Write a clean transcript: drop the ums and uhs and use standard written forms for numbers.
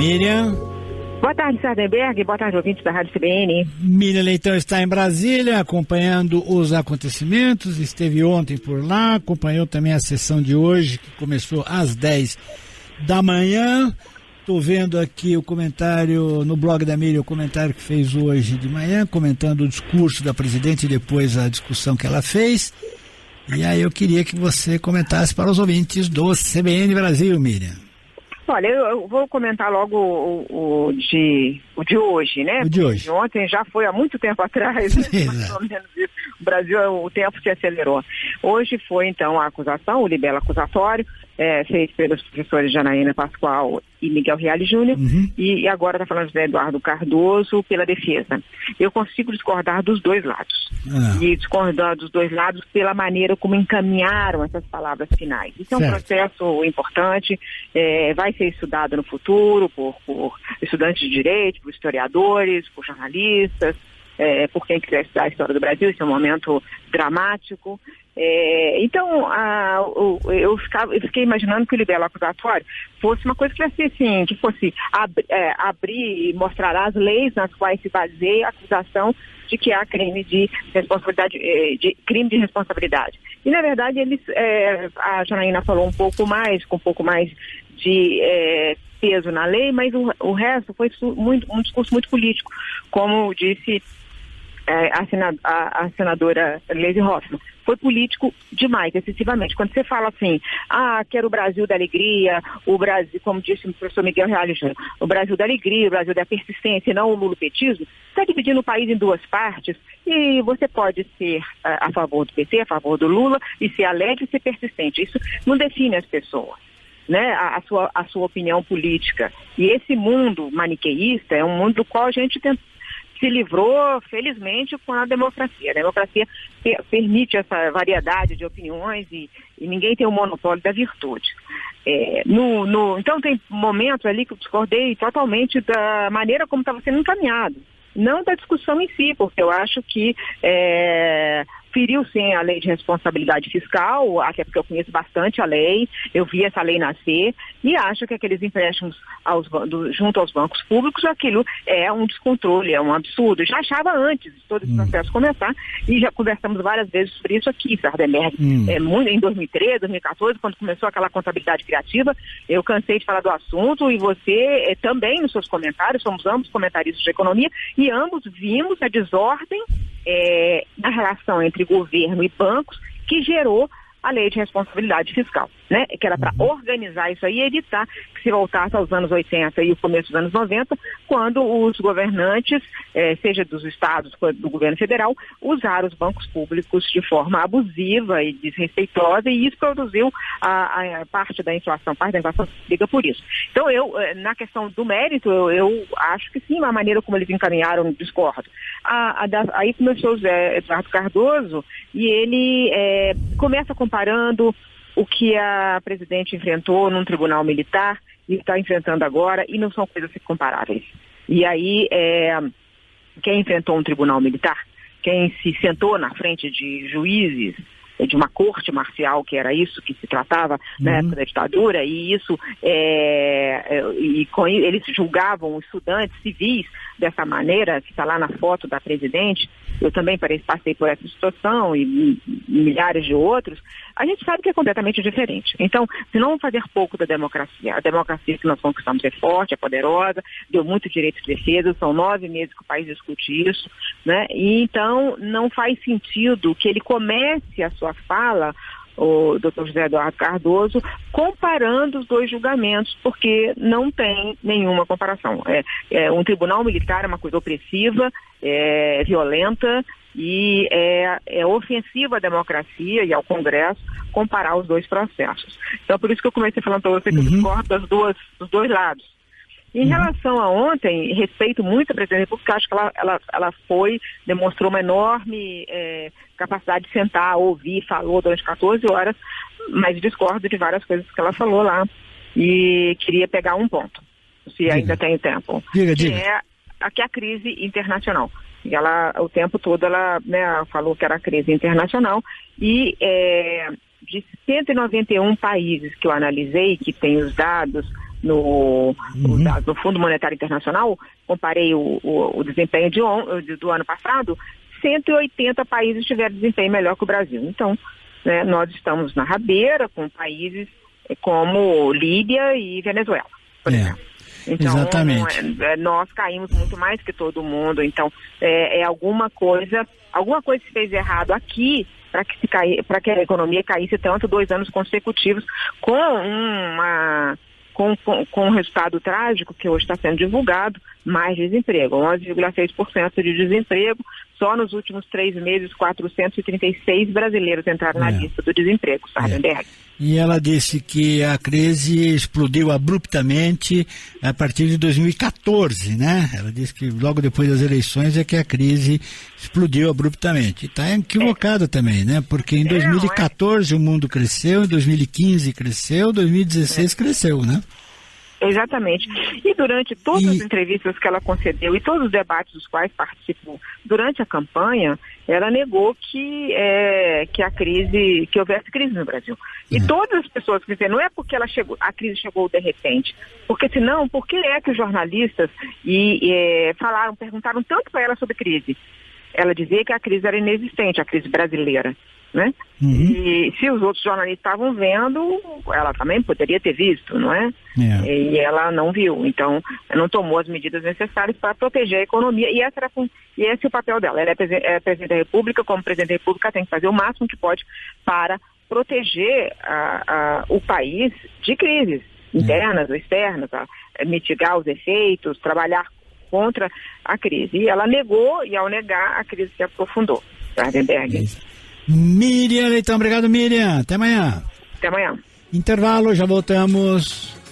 Miriam. Boa tarde, Sardenberg. Boa tarde, ouvintes da Rádio CBN. Miriam Leitão está em Brasília acompanhando os acontecimentos, esteve ontem por lá, acompanhou também a sessão de hoje, que começou às 10 da manhã. Estou vendo aqui o comentário no blog da Miriam, o comentário que fez hoje de manhã, comentando o discurso da presidente e depois a discussão que ela fez. E aí eu queria que você comentasse para os ouvintes do CBN Brasil, Miriam. Olha, eu vou comentar logo o de hoje, né? O de hoje. De ontem já foi há muito tempo atrás, né? Mais ou menos isso. O Brasil, o tempo se acelerou. Hoje foi, então, a acusação, o libelo acusatório, feito pelos professores Janaína Pascoal e Miguel Reale Júnior, e agora está falando José Eduardo Cardoso pela defesa. Eu consigo discordar dos dois lados. E discordar dos dois lados pela maneira como encaminharam essas palavras finais. Isso é um processo importante, vai ser estudado no futuro por estudantes de direito, por historiadores, por jornalistas, por quem quiser estudar a história do Brasil. Isso é um momento dramático. Então, eu fiquei imaginando que o libelo acusatório fosse uma coisa que fosse abrir e mostrar as leis nas quais se baseia a acusação de que há crime de responsabilidade, crime de responsabilidade. E, na verdade, a Janaína falou com um pouco mais de peso na lei, mas o resto foi um discurso muito político, como disse a senadora Gleisi Hoffmann. Foi político demais, excessivamente. Quando você fala assim, quero o Brasil da alegria, o Brasil, como disse o professor Miguel Reale Júnior, o Brasil da alegria, o Brasil da persistência, e não o lulopetismo, está dividindo o país em duas partes, e você pode ser a favor do PT, a favor do Lula, e ser alegre e ser persistente. Isso não define as pessoas, né? A sua opinião política. E esse mundo maniqueísta é um mundo do qual a gente se livrou, felizmente, com a democracia. A democracia permite essa variedade de opiniões e ninguém tem o monopólio da virtude. Então, tem momentos ali que eu discordei totalmente da maneira como estava sendo encaminhado. Não da discussão em si, porque eu acho que feriu sim a lei de responsabilidade fiscal, até porque eu conheço bastante a lei, eu vi essa lei nascer, e acho que aqueles empréstimos junto aos bancos públicos, aquilo é um descontrole, é um absurdo. Já achava antes de todo esse processo começar, e já conversamos várias vezes sobre isso aqui, Sardenberg. Em 2013, 2014, quando começou aquela contabilidade criativa, eu cansei de falar do assunto, e você também nos seus comentários, somos ambos comentaristas de economia, e ambos vimos a desordem na relação entre governo e bancos que gerou a lei de responsabilidade fiscal, né? Que era para organizar isso aí e evitar que se voltasse aos anos 80 e o começo dos anos 90, quando os governantes, seja dos estados, do governo federal, usaram os bancos públicos de forma abusiva e desrespeitosa, e isso produziu a parte da inflação briga por isso. Então, na questão do mérito, eu acho que sim, a maneira como eles encaminharam, discordo. Aí começou o José Eduardo Cardoso, e ele começa comparando o que a presidente enfrentou num tribunal militar e está enfrentando agora, e não são coisas comparáveis. E aí, quem enfrentou um tribunal militar, quem se sentou na frente de juízes, de uma corte marcial, que era isso que se tratava na época da ditadura, e isso, eles julgavam os estudantes civis dessa maneira, que está lá na foto da presidente. Eu também passei por essa situação e milhares de outros. A gente sabe que é completamente diferente. Então, se não fazer pouco da democracia, a democracia que nós conquistamos é forte, é poderosa, deu muito direito de defesa, são 9 meses que o país discute isso, né? E então não faz sentido que ele comece a sua fala, o Dr. José Eduardo Cardoso, comparando os dois julgamentos, porque não tem nenhuma comparação. Um tribunal militar é uma coisa opressiva, violenta, e é ofensiva à democracia e ao Congresso comparar os dois processos. Então, por isso que eu comecei falando para você que eu discordo dos dois lados. Em relação a ontem, respeito muito a presidente da República, acho que ela demonstrou uma enorme capacidade de sentar, ouvir, falou durante 14 horas, mas discordo de várias coisas que ela falou lá, e queria pegar um ponto, se ainda tem tempo. Diga. Que é a crise internacional. E o tempo todo, ela falou que era a crise internacional, e de 191 países que eu analisei, que tem os dados no Fundo Monetário Internacional, comparei o desempenho do ano passado, 180 países tiveram desempenho melhor que o Brasil. Então, né, nós estamos na rabeira com países como Líbia e Venezuela, por exemplo. Então, nós caímos muito mais que todo mundo. Então, alguma coisa se fez errado aqui para que a economia caísse tanto 2 anos consecutivos com um resultado trágico que hoje está sendo divulgado, mais desemprego, 11,6% de desemprego. Só nos últimos 3 meses, 436 brasileiros entraram na lista do desemprego, Sardenberg. E ela disse que a crise explodiu abruptamente a partir de 2014, né? Ela disse que logo depois das eleições é que a crise explodiu abruptamente. E está equivocada também, né? Porque em 2014 o mundo cresceu, em 2015 cresceu, 2016 cresceu, né? Exatamente. E durante todas as entrevistas que ela concedeu e todos os debates dos quais participou durante a campanha, ela negou que houvesse crise no Brasil. E todas as pessoas que dizem, não é porque a crise chegou de repente, porque senão, por que é que os jornalistas perguntaram tanto para ela sobre crise? Ela dizia que a crise era inexistente, a crise brasileira, né? E se os outros jornalistas estavam vendo, ela também poderia ter visto, não é? E ela não viu, então não tomou as medidas necessárias para proteger a economia, e esse é o papel dela. Ela é presidente da República, como presidente da República tem que fazer o máximo que pode para proteger o país de crises internas ou externas, mitigar os efeitos, trabalhar contra a crise. E ela negou, e ao negar, a crise se aprofundou. Sardenberg. Miriam Leitão, obrigado, Miriam. Até amanhã. Até amanhã. Intervalo, já voltamos.